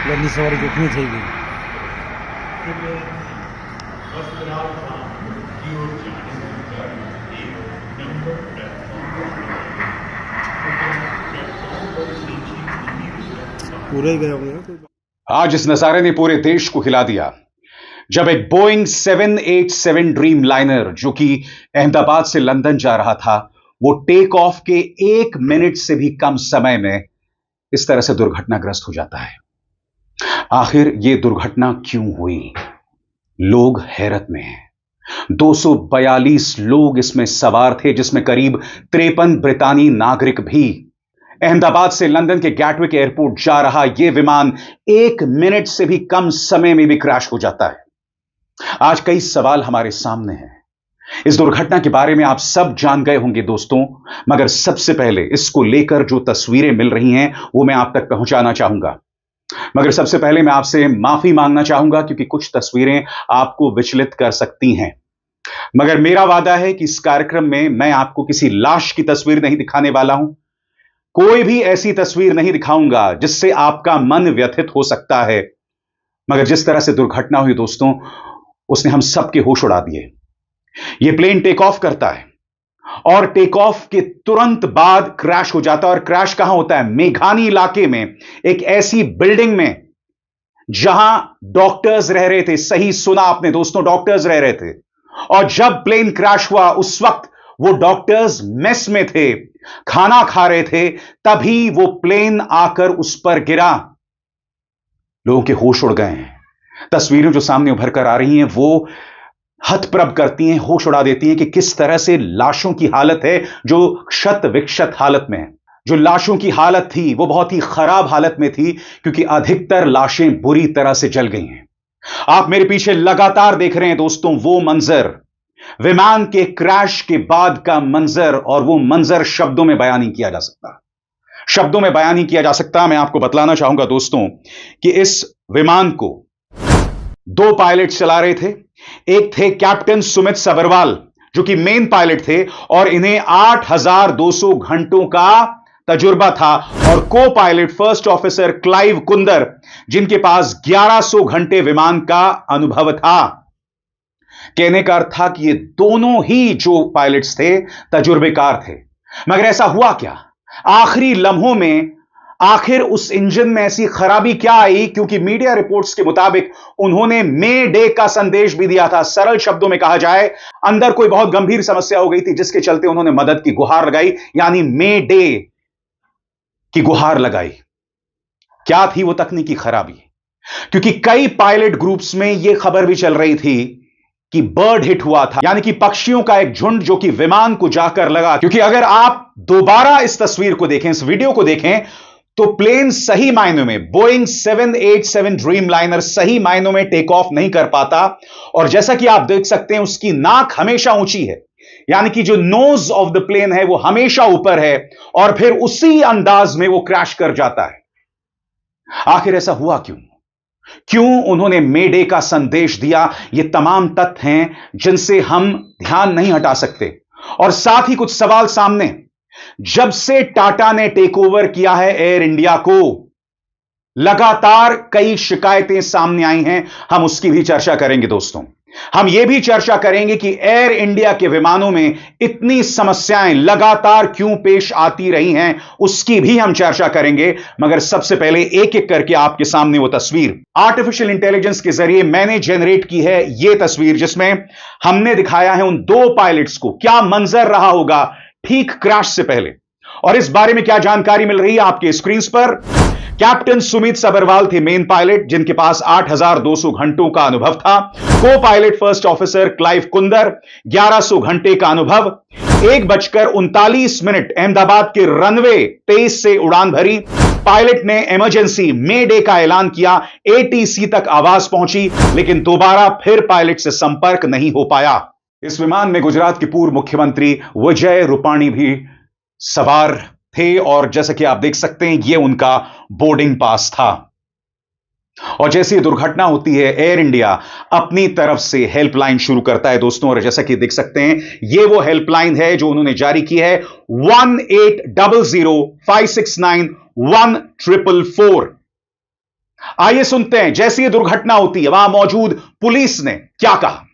વહેલી સવારે જોખમી થઈ ગઈ. એટલે હોસ્પિટલ જીઓ જાણીને ગાડી નંબર પૂરાઈ ગયા અમે કોઈ. आज इस नजारे ने पूरे देश को हिला दिया जब एक बोइंग 787 ड्रीम लाइनर जो कि अहमदाबाद से लंदन जा रहा था वो टेक ऑफ के 1 मिनट से भी कम समय में इस तरह से दुर्घटनाग्रस्त हो जाता है. आखिर ये दुर्घटना क्यों हुई? लोग हैरत में हैं. 242 लोग इसमें सवार थे जिसमें करीब 53 ब्रितानी नागरिक भी. अहमदाबाद से लंदन के गैटविक एयरपोर्ट जा रहा यह विमान 1 मिनट से भी कम समय में भी क्रैश हो जाता है. आज कई सवाल हमारे सामने हैं. इस दुर्घटना के बारे में आप सब जान गए होंगे दोस्तों, मगर सबसे पहले इसको लेकर जो तस्वीरें मिल रही हैं वो मैं आप तक पहुंचाना चाहूंगा. मगर सबसे पहले मैं आपसे माफी मांगना चाहूंगा क्योंकि कुछ तस्वीरें आपको विचलित कर सकती हैं. मगर मेरा वादा है कि इस कार्यक्रम में मैं आपको किसी लाश की तस्वीर नहीं दिखाने वाला हूं. कोई भी ऐसी तस्वीर नहीं दिखाऊंगा जिससे आपका मन व्यथित हो सकता है. मगर जिस तरह से दुर्घटना हुई दोस्तों, उसने हम सबके होश उड़ा दिए. यह प्लेन टेक ऑफ करता है और टेक ऑफ के तुरंत बाद क्रैश हो जाता है. और क्रैश कहां होता है? मेघानी इलाके में, एक ऐसी बिल्डिंग में जहां डॉक्टर्स रह रहे थे. सही सुना आपने दोस्तों, डॉक्टर्स रह रहे थे. और जब प्लेन क्रैश हुआ उस वक्त वो डॉक्टर्स मेस में थे, खाना खा रहे थे, तभी वो प्लेन आकर उस पर गिरा. लोगों के होश उड़ गए हैं. तस्वीरें जो सामने उभर कर आ रही हैं वो हतप्रभ करती हैं, होश उड़ा देती हैं कि किस तरह से लाशों की हालत है जो क्षत विक्षत हालत में है. जो लाशों की हालत थी वो बहुत ही खराब हालत में थी क्योंकि अधिकतर लाशें बुरी तरह से जल गई हैं. आप मेरे पीछे लगातार देख रहे हैं दोस्तों वो मंजर, विमान के क्रैश के बाद का मंजर. और वो मंजर शब्दों में बयान नहीं किया जा सकता. शब्दों में बयान नहीं किया जा सकता. मैं आपको बतलाना चाहूंगा दोस्तों कि इस विमान को 2 पायलट चला रहे थे. एक थे कैप्टन सुमित सबरवाल जो कि मेन पायलट थे और इन्हें 8200 घंटों का तजुर्बा था. और copilot first officer Clive Kunder जिनके पास 1100 घंटे विमान का अनुभव था. कहने का अर्थ था कि ये दोनों ही जो पायलट्स थे तजुर्बेकार थे. मगर ऐसा हुआ क्या? आखिरी लम्हों में आखिर उस इंजन में ऐसी खराबी क्या आई? क्योंकि मीडिया रिपोर्ट्स के मुताबिक उन्होंने मे डे का संदेश भी दिया था. सरल शब्दों में कहा जाए, अंदर कोई बहुत गंभीर समस्या हो गई थी जिसके चलते उन्होंने मदद की गुहार लगाई, यानी मे डे की गुहार लगाई. क्या थी वो तकनीकी खराबी? क्योंकि कई पायलट ग्रुप्स में यह खबर भी चल रही थी कि बर्ड हिट हुआ था, यानी कि पक्षियों का एक झुंड जो कि विमान को जाकर लगा. क्योंकि अगर आप दोबारा इस तस्वीर को देखें, इस वीडियो को देखें, तो प्लेन सही मायनों में, बोइंग 787 ड्रीम लाइनर सही मायनों में टेक ऑफ नहीं कर पाता. और जैसा कि आप देख सकते हैं उसकी नाक हमेशा ऊंची है, यानी कि जो नोज ऑफ द प्लेन है वो हमेशा ऊपर है और फिर उसी अंदाज में वो क्रैश कर जाता है. आखिर ऐसा हुआ क्यों? क्यों उन्होंने मे डे का संदेश दिया? ये तमाम तथ्य हैं जिनसे हम ध्यान नहीं हटा सकते. और साथ ही कुछ सवाल सामने. जब से टाटा ने टेक ओवर किया है एयर इंडिया को, लगातार कई शिकायतें सामने आई हैं. हम उसकी भी चर्चा करेंगे दोस्तों. हम यह भी चर्चा करेंगे कि एयर इंडिया के विमानों में इतनी समस्याएं लगातार क्यों पेश आती रही हैं, उसकी भी हम चर्चा करेंगे. मगर सबसे पहले एक एक करके आपके सामने वो तस्वीर आर्टिफिशियल इंटेलिजेंस के जरिए मैंने जनरेट की है. यह तस्वीर जिसमें हमने दिखाया है उन 2 पायलट्स को, क्या मंजर रहा होगा ठीक क्रैश से पहले. और इस बारे में क्या जानकारी मिल रही है आपके स्क्रीन पर. कैप्टन सुमित सबरवाल थे मेन पायलट जिनके पास 8200 घंटों का अनुभव था. Copilot first officer Clive Kunder 1100 घंटे का अनुभव. 1:39 अहमदाबाद के रनवे 23 से उड़ान भरी. पायलट ने इमरजेंसी मे डे का ऐलान किया. एटीसी तक आवाज पहुंची लेकिन दोबारा फिर पायलट से संपर्क नहीं हो पाया. इस विमान में गुजरात के पूर्व मुख्यमंत्री विजय रूपाणी भी सवार थे और जैसा कि आप देख सकते हैं यह उनका बोर्डिंग पास था. और जैसे ही दुर्घटना होती है एयर इंडिया अपनी तरफ से हेल्पलाइन शुरू करता है दोस्तों. और जैसा कि देख सकते हैं यह वो हेल्पलाइन है जो उन्होंने जारी की है 1800 569 1444. आइए सुनते हैं जैसी ये दुर्घटना होती है वहां मौजूद पुलिस ने क्या कहा।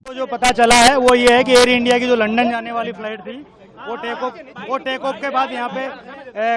तो जो पता चला है वो ये है कि एयर इंडिया की जो लंदन जाने वाली फ्लाइट थी वो टेक ऑफ के बाद यहाँ पे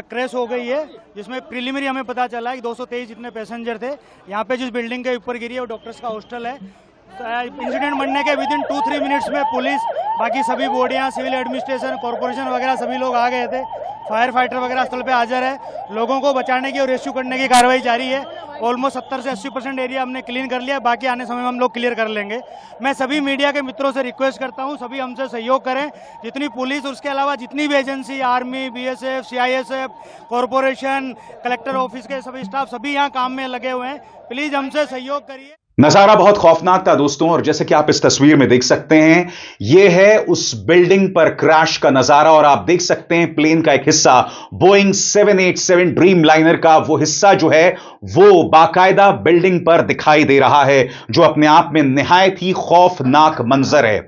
क्रैश हो गई है, जिसमें प्रिलिमिनरी हमें पता चला है कि 223 जितने पैसेंजर थे। यहाँ पे जिस बिल्डिंग के ऊपर गिरी है वो डॉक्टर्स का हॉस्टल है। इंसिडेंट बनने के विदिन 2-3 मिनट्स में पुलिस, बाकी सभी बॉडियाँ, सिविल एडमिनिस्ट्रेशन, कॉर्पोरेशन वगैरह सभी लोग आ गए थे। फायर फाइटर वगैरह स्थल पे हाजिर है। लोगों को बचाने की और रेस्क्यू करने की कार्रवाई जारी है। ऑलमोस्ट 70 से 80% एरिया हमने क्लीन कर लिया, बाकी आने समय में हम लोग क्लियर कर लेंगे। मैं सभी मीडिया के मित्रों से रिक्वेस्ट करता हूं, सभी हमसे सहयोग करें। जितनी पुलिस और उसके अलावा जितनी भी agency, army, BSF, CISF, corporation, collector office के सभी स्टाफ सभी यहाँ काम में लगे हुए हैं। प्लीज हमसे सहयोग करिए। नजारा बहुत खौफनाक था दोस्तों, और जैसे कि आप इस तस्वीर में देख सकते हैं यह है उस बिल्डिंग पर क्रैश का नजारा। और आप देख सकते हैं प्लेन का एक हिस्सा, बोइंग 787 ड्रीम लाइनर का वो हिस्सा जो है वो बाकायदा बिल्डिंग पर दिखाई दे रहा है, जो अपने आप में निहायत ही खौफनाक मंजर है।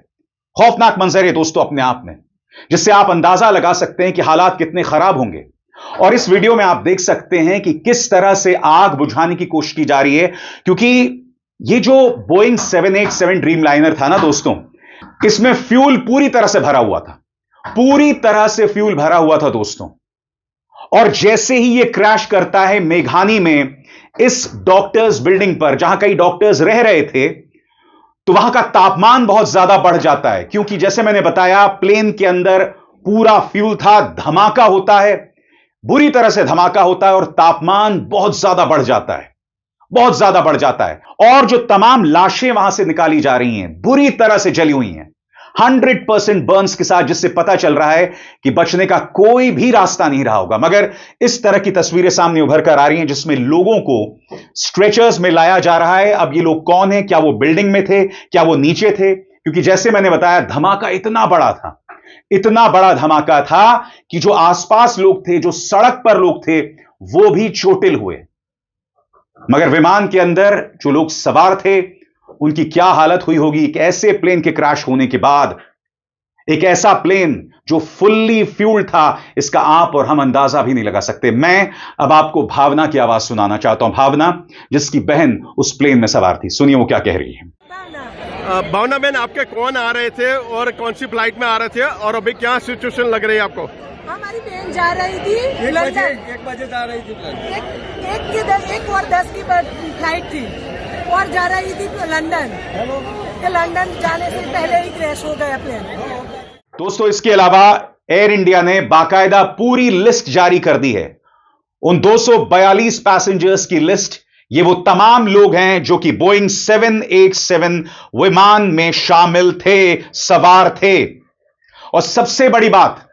खौफनाक मंजर है दोस्तों अपने आप में, जिससे आप अंदाजा लगा सकते हैं कि हालात कितने खराब होंगे। और इस वीडियो में आप देख सकते हैं कि किस तरह से आग बुझाने की कोशिश की जा रही है, क्योंकि ये जो बोइंग 787 ड्रीम लाइनर था ना दोस्तों, इसमें फ्यूल पूरी तरह से भरा हुआ था, पूरी तरह से फ्यूल भरा हुआ था दोस्तों। और जैसे ही ये क्रैश करता है मेघानी में, इस डॉक्टर्स बिल्डिंग पर जहां कई डॉक्टर्स रह रहे थे, तो वहां का तापमान बहुत ज्यादा बढ़ जाता है, क्योंकि जैसे मैंने बताया प्लेन के अंदर पूरा फ्यूल था। धमाका होता है, बुरी तरह से धमाका होता है, और तापमान बहुत ज्यादा बढ़ जाता है, बहुत ज्यादा बढ़ जाता है। और जो तमाम लाशें वहां से निकाली जा रही हैं बुरी तरह से जली हुई हैं, 100% बर्न्स के साथ, जिससे पता चल रहा है कि बचने का कोई भी रास्ता नहीं रहा होगा। मगर इस तरह की तस्वीरें सामने उभर कर आ रही हैं जिसमें लोगों को स्ट्रेचर्स में लाया जा रहा है। अब ये लोग कौन है, क्या वो बिल्डिंग में थे, क्या वो नीचे थे? क्योंकि जैसे मैंने बताया धमाका इतना बड़ा था, इतना बड़ा धमाका था कि जो आसपास लोग थे, जो सड़क पर लोग थे, वो भी चोटिल हुए। मगर विमान के अंदर जो लोग सवार थे उनकी क्या हालत हुई होगी एक ऐसे प्लेन के क्रैश होने के बाद। एक ऐसा प्लेन जो फुल्ली फ्यूल्ड था, इसका आप और हम अंदाजा भी नहीं लगा सकते। मैं अब आपको भावना की आवाज सुनाना चाहता हूं, भावना जिसकी बहन उस प्लेन में सवार थी। सुनिए वो क्या कह रही है। भावना बहन, आपके कौन आ रहे थे और कौन सी फ्लाइट में आ रहे थे, और अभी क्या सिचुएशन लग रही है आपको? हमारी बहन जा रही थी लंदन। 1 बजे जा रही थी फ्लाइट। 1:10 की फ्लाइट थी और जा रही थी लंदन। लंदन जाने से पहले ही क्रैश हो गया प्लेन। दोस्तों इसके अलावा एयर इंडिया ने बाकायदा पूरी लिस्ट जारी कर दी है, उन 242 पैसेंजर्स की लिस्ट। ये वो तमाम लोग हैं जो कि बोइंग 787 विमान में शामिल थे, सवार थे। और सबसे बड़ी बात,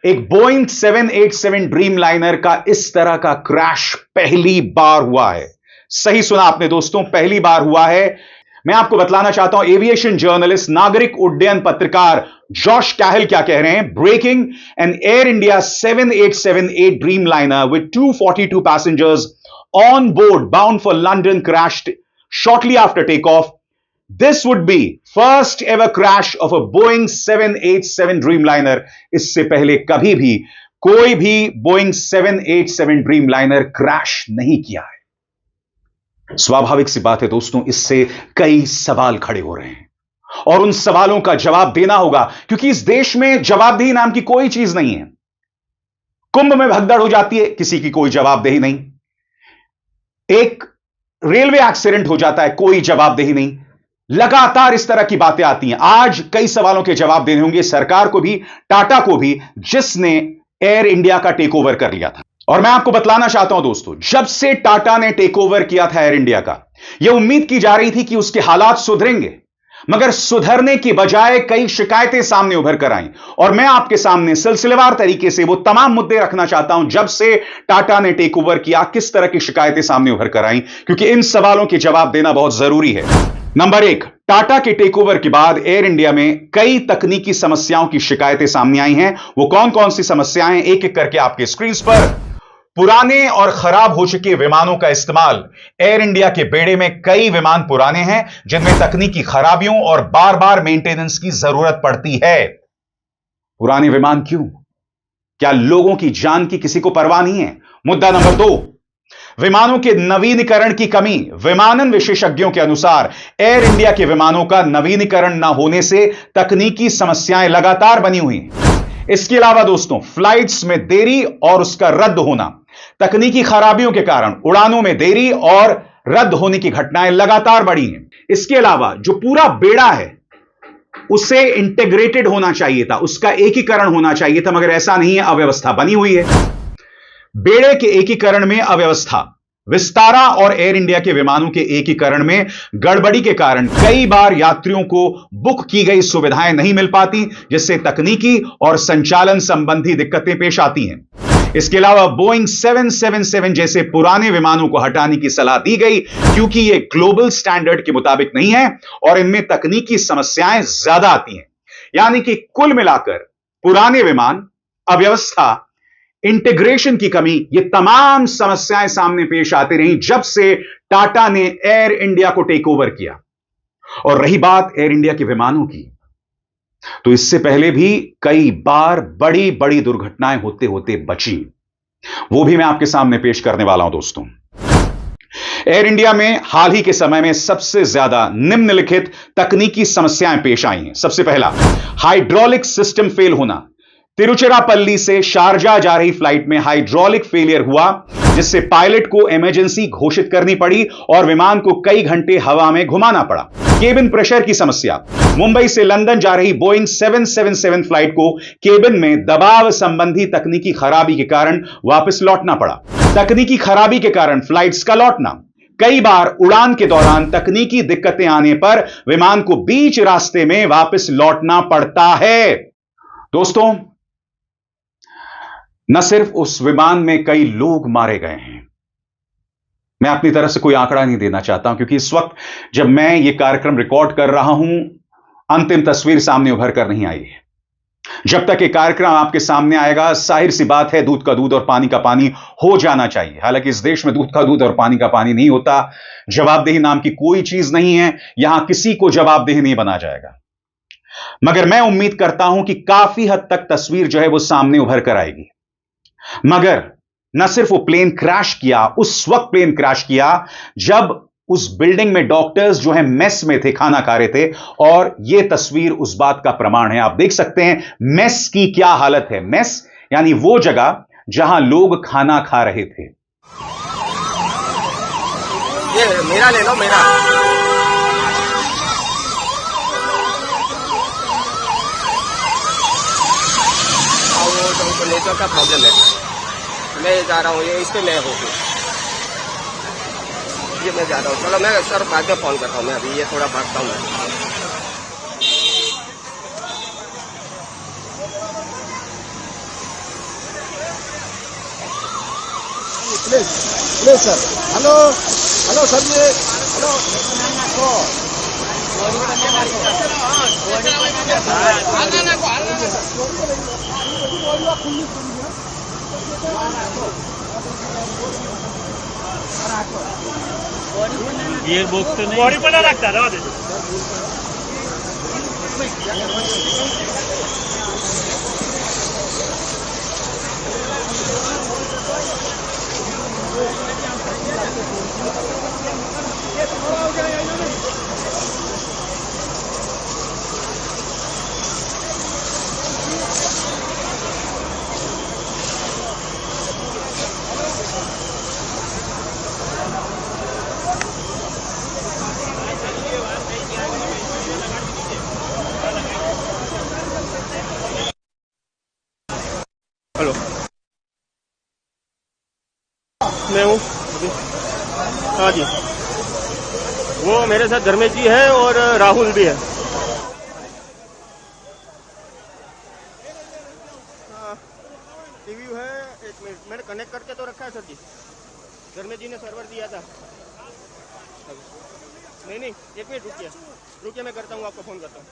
एक बोइंग 787 ड्रीम लाइनर का इस तरह का क्रैश पहली बार हुआ है। सही सुना आपने दोस्तों, पहली बार हुआ है। मैं आपको बतलाना चाहता हूं एविएशन जर्नलिस्ट, नागरिक उड्डयन पत्रकार जॉश कैहल क्या कह रहे हैं। Breaking, an Air India 787 dreamliner with 242 passengers on board bound for London crashed shortly after takeoff. This would be first ever crash of a Boeing 787 Dreamliner. इससे पहले कभी भी कोई भी Boeing 787 Dreamliner क्रैश नहीं किया है। स्वाभाविक सी बात है दोस्तों, इससे कई सवाल खड़े हो रहे हैं और उन सवालों का जवाब देना होगा, क्योंकि इस देश में जवाबदेही नाम की कोई चीज नहीं है। कुंभ में भगदड़ हो जाती है, किसी की कोई जवाबदेही नहीं। एक रेलवे एक्सीडेंट हो जाता है, कोई जवाबदेही नहीं। लगातार इस तरह की बातें आती हैं। आज कई सवालों के जवाब देने होंगे सरकार को भी, टाटा को भी, जिसने एयर इंडिया का टेक ओवर कर लिया था। और मैं आपको बतलाना चाहता हूं दोस्तों, जब से टाटा ने टेक ओवर किया था एयर इंडिया का, यह उम्मीद की जा रही थी कि उसके हालात सुधरेंगे, मगर सुधरने की बजाय कई शिकायतें सामने उभर कर आईं। और मैं आपके सामने सिलसिलेवार तरीके से वो तमाम मुद्दे रखना चाहता हूं जब से टाटा ने टेक ओवर किया, किस तरह की शिकायतें सामने उभर कर आईं, क्योंकि इन सवालों के जवाब देना बहुत जरूरी है। नंबर 1, टाटा के टेक ओवर के बाद एयर इंडिया में कई तकनीकी समस्याओं की शिकायतें सामने आई हैं। वो कौन कौन सी समस्याएं, एक एक करके आपके स्क्रीन पर। पुराने और खराब हो चुके विमानों का इस्तेमाल। एयर इंडिया के बेड़े में कई विमान पुराने हैं जिनमें तकनीकी खराबियों और बार बार मेंटेनेंस की जरूरत पड़ती है। पुराने विमान क्यों? क्या लोगों की जान की किसी को परवाह नहीं है? मुद्दा नंबर 2, विमानों के नवीनीकरण की कमी। विमानन विशेषज्ञों के अनुसार एयर इंडिया के विमानों का नवीनीकरण न होने से तकनीकी समस्याएं लगातार बनी हुई हैं। इसके अलावा दोस्तों, फ्लाइट्स में देरी और उसका रद्द होना, तकनीकी खराबियों के कारण उड़ानों में देरी और रद्द होने की घटनाएं लगातार बढ़ी हैं। इसके अलावा जो पूरा बेड़ा है उसे इंटीग्रेटेड होना चाहिए था, उसका एकीकरण होना चाहिए था, मगर ऐसा नहीं है, अव्यवस्था बनी हुई है। बेड़े के एकीकरण में अव्यवस्था, विस्तारा और एयर इंडिया के विमानों के एकीकरण में गड़बड़ी के कारण कई बार यात्रियों को बुक की गई सुविधाएं नहीं मिल पाती, जिससे तकनीकी और संचालन संबंधी दिक्कतें पेश आती हैं। इसके अलावा बोइंग 777 जैसे पुराने विमानों को हटाने की सलाह दी गई, क्योंकि ये ग्लोबल स्टैंडर्ड के मुताबिक नहीं है और इनमें तकनीकी समस्याएं ज्यादा आती हैं। यानी कि कुल मिलाकर पुराने विमान, अव्यवस्था, इंटीग्रेशन की कमी, ये तमाम समस्याएं सामने पेश आती रही जब से टाटा ने एयर इंडिया को टेक ओवर किया। और रही बात एयर इंडिया के विमानों की, तो इससे पहले भी कई बार बड़ी बड़ी दुर्घटनाएं होते होते बची, वो भी मैं आपके सामने पेश करने वाला हूं दोस्तों। एयर इंडिया में हाल ही के समय में सबसे ज्यादा निम्नलिखित तकनीकी समस्याएं पेश आई हैं। सबसे पहला, हाइड्रोलिक सिस्टम फेल होना। तिरुचिरापल्ली से शारजा जा रही फ्लाइट में हाइड्रोलिक फेलियर हुआ, जिससे पायलट को इमरजेंसी घोषित करनी पड़ी और विमान को कई घंटे हवा में घुमाना पड़ा। केबिन प्रेशर की समस्या। मुंबई से लंदन जा रही बोइंग 777 फ्लाइट को केबिन में दबाव संबंधी तकनीकी खराबी के कारण वापस लौटना पड़ा। तकनीकी खराबी के कारण फ्लाइट्स का लौटना। कई बार उड़ान के दौरान तकनीकी दिक्कतें आने पर विमान को बीच रास्ते में वापस लौटना पड़ता है। दोस्तों, न सिर्फ उस विमान में कई लोग मारे गए हैं, मैं अपनी तरफ से कोई आंकड़ा नहीं देना चाहता हूं, क्योंकि इस वक्त जब मैं यह कार्यक्रम रिकॉर्ड कर रहा हूं, अंतिम तस्वीर सामने उभर कर नहीं आई है। जब तक ये कार्यक्रम आपके सामने आएगा, जाहिर सी बात है, दूध का दूध और पानी का पानी हो जाना चाहिए। हालांकि इस देश में दूध का दूध और पानी का पानी नहीं होता, जवाबदेही नाम की कोई चीज नहीं है, यहां किसी को जवाबदेह नहीं बना जाएगा। मगर मैं उम्मीद करता हूं कि काफी हद तक तस्वीर जो है वो सामने उभर कर आएगी। मगर न सिर्फ वो प्लेन क्रैश किया, उस वक्त प्लेन क्रैश किया जब उस बिल्डिंग में डॉक्टर्स जो है मेस में थे, खाना खा रहे थे, और यह तस्वीर उस बात का प्रमाण है। आप देख सकते हैं मेस की क्या हालत है। मेस यानी वो जगह जहां लोग खाना खा रहे थे। ये मेरा ले लो, मेरा। वो नेटवर्क का प्रॉब्लम है, मैं जा रहा हूँ, ये इसके मैं हो गई, ये मैं जा रहा हूँ। चलो मैं सर बाद में फोन करता हूँ, मैं अभी ये थोड़ा भागता हूँ। Please sir, hello hello sir, ये हेलो ये बॉक्स तो नहीं, बॉडी पर रखता है। हेलो, मैं हूँ अभी। हाँ जी, वो मेरे साथ धर्मेश जी है और राहुल भी है। रिव्यू है, एक मिनट, मैंने कनेक्ट करके तो रखा है सर जी। धर्मेश जी ने सर्वर दिया था। नहीं, एक मिनट रुकिए, मैं करता हूँ, आपको फोन करता हूँ।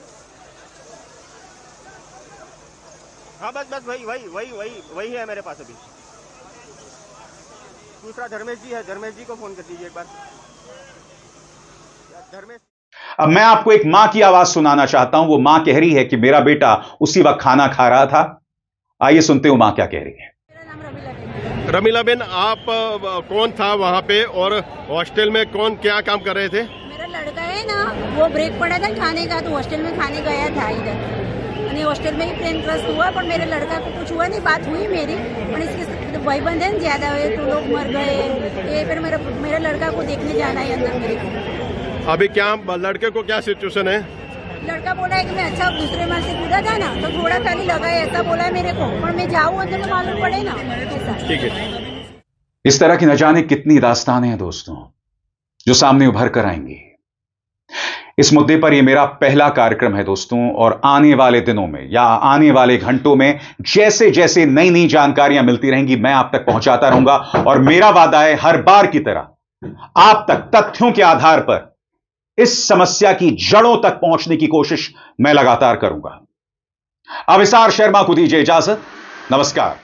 हाँ बस वही है मेरे पास अभी। दूसरा धर्मेश जी है, धर्मेश जी को फोन कर दीजिए एक बार। धर्मेश, अब मैं आपको एक मां की आवाज सुनाना चाहता हूं। वो मां कह रही है कि मेरा बेटा उसी वक्त खाना खा रहा था। आइए सुनते हो मां क्या कह रही है। मेरा नाम रमीला देवी है। रमीला बेन, आप कौन था वहाँ पे और हॉस्टल में कौन क्या काम कर रहे थे? मेरा लड़का है ना, वो ब्रेक पड़ा था खाने का, तो हॉस्टल में खाने गया था इधर, અને હોસ્ટેલ में ही प्लेन क्रश हुआ, पर मेरे लड़का को कुछ हुआ नहीं, बात हुई मेरी, पर इसके भाईबंद है ना ज्यादा हुए तो लोग मर गए, ये फिर मेरे लड़का को देखने जाना है अंदर मेरे को। अभी क्या लड़के को क्या सिचुएशन है? लड़का बोला है कि मैं अच्छा दूसरे मार से कूदा था ना तो थोड़ा खाली लगा है, ऐसा बोला है मेरे को, पर मैं जाऊँ अंदर तो मालूम पड़े ना ऐसा। ठीक है। इस तरह की न जाने कितनी दास्तानें हैं दोस्तों जो सामने उभर कर आएंगी। इस मुद्दे पर यह मेरा पहला कार्यक्रम है दोस्तों, और आने वाले दिनों में या आने वाले घंटों में जैसे जैसे नई नई जानकारियां मिलती रहेंगी मैं आप तक पहुंचाता रहूंगा, और मेरा वादा है हर बार की तरह आप तक तथ्यों के आधार पर इस समस्या की जड़ों तक पहुंचने की कोशिश मैं लगातार करूंगा। अविसार शर्मा को दीजिए इजाजत। नमस्कार।